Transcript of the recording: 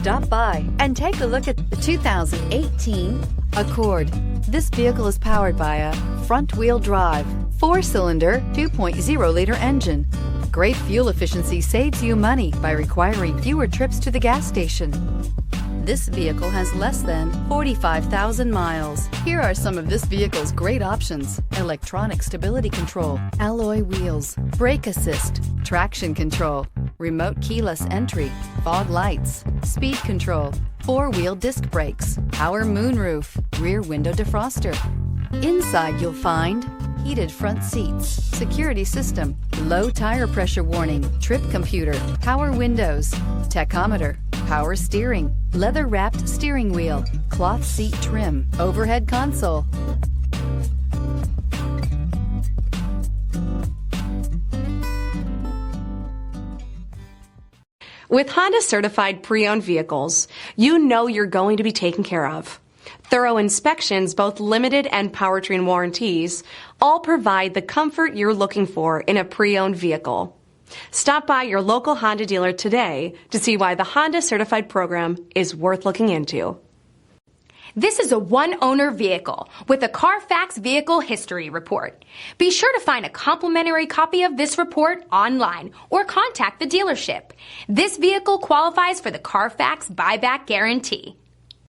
Stop by and take a look at the 2018 Accord. This vehicle is powered by a front-wheel drive, 4-cylinder, 2.0-liter engine. Great fuel efficiency saves you money by requiring fewer trips to the gas station. This vehicle has less than 45,000 miles. Here are some of this vehicle's great options: electronic stability control, alloy wheels, brake assist, traction control, remote keyless entry, fog lights, speed control, 4-wheel disc brakes, power moonroof, rear window defroster. Inside you'll find heated front seats, security system, low tire pressure warning, trip computer, power windows, tachometer, power steering, leather-wrapped steering wheel, cloth seat trim, overhead console. With Honda certified pre-owned vehicles, you know you're going to be taken care of. Thorough inspections, both limited and powertrain warranties, all provide the comfort you're looking for in a pre-owned vehicle. Stop by your local Honda dealer today to see why the Honda certified program is worth looking into. This is a one-owner vehicle with a Carfax Vehicle History Report. Be sure to find a complimentary copy of this report online or contact the dealership. This vehicle qualifies for the Carfax Buyback Guarantee.